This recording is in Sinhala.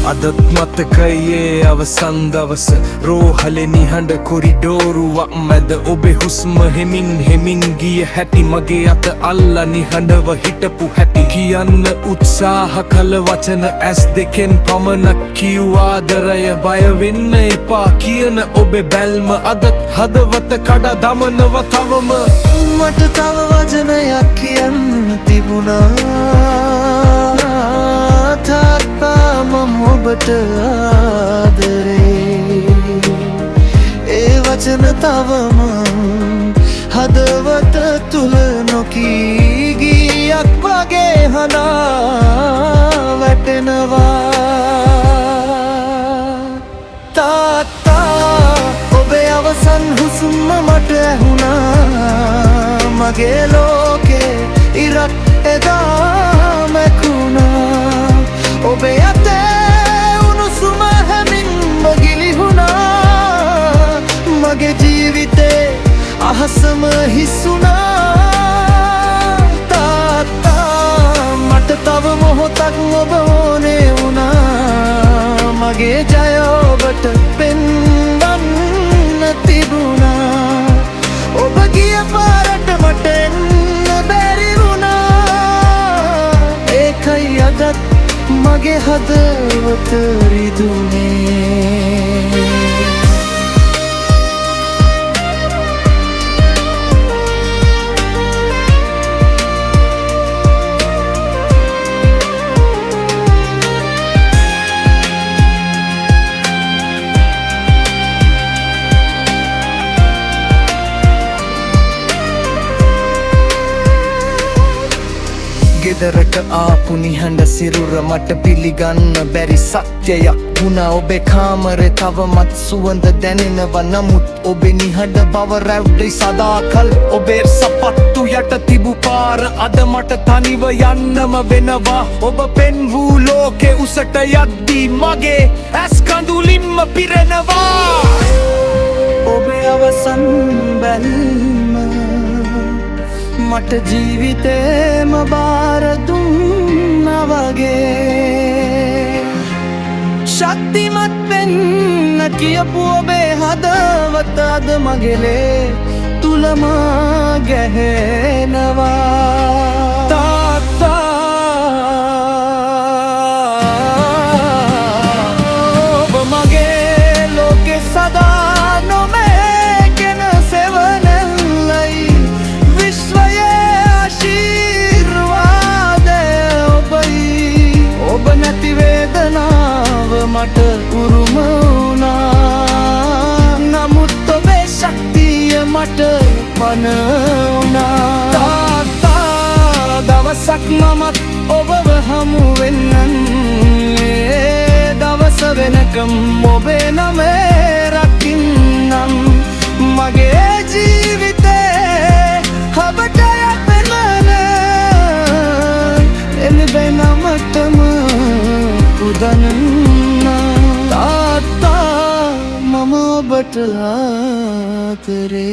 අදත් මතකයේ අවසන් දවස රෝහලේ නිහඬ කොරිඩෝරුවක් මැද ඔබේ හුස්ම හෙමින් හෙමින් ගිය හැටි මගේ අත අල්ලා නිහඬව හිටපු හැටි කියන්න උත්සාහ කළ වචන ඇස් දෙකෙන් පමණක් කිව්වාදරය බය වෙන්න එපා කියන ඔබේ බැල්ම අදත් හදවත කඩා දමනව තවම මට තව වචනයක් කියන්න තිබුණා මම ඔබට ආදරේ ඒ වචන තවම හදවත තුල නොකී ගියක් වගේ හනා වැටෙනවා තාත්තා ඔබේ අවසන් හුස්ම මට ඇහුණා මගේ ලෝකේ ඉරක් එදා මැකුණා ඔබේ අතේ උණුසුම හැමින්ම ගිලිහුණා මගේ ජීවිතේ අහසම හිස්සුණා තාත්තා මට තව මොහොතක් ඔබ ඕනේ වුණා මගේ ජය ඔබට පෙන්වන්න තිබුණා ඔබ ගිය පාරට මට එන්න බැරි වුණා ඒකයි අදත් මගේ හදවත රිදුනේ ගෙදරට ආපු නිහඬ සිරුර මට පිළිගන්න බැරි සත්‍යයක් වුණා ඔබේ කාමරේ තවමත් සුවඳ දැනෙනවා නමුත් ඔබේ නිහඬ බව රැව්ඩේ සදාකල් ඔබේ සපත්තු යට තිබු පාර අද මට තනිව යන්නම වෙනවා ඔබ පෙන් වූ ලෝකේ උසට යද්දී මගේ ඇස් කඳුලින්ම පිරෙනවා ඔබේ අවසන් බැල්ම මට ජීවිතේම බාර දුන්නා වගේ ශක්තිමත් වෙන්න කියපු ඔබේ හදවත අද මගේ ලේ තුලම ගැහෙනවා තාත්තා ඔබ මගේ ලෝකේ සදා නොමේකෙන සෙවණැල්ලයි ඔබ නැති වේදනාව මට උරුම වුණා නමුත් ඔබේ ශක්තිය මට පණ වුණා තාත්තා දවසක් මමත් ඔබව හමු වෙන්නම් ඒ දවස වෙනකම් ඔබේ නම රකින්නම් මගේ ජීවිතේ හබටයක් වෙනවන එළිබේ නමටම උදන්න තාත්තා මම ඔබට ආදරේ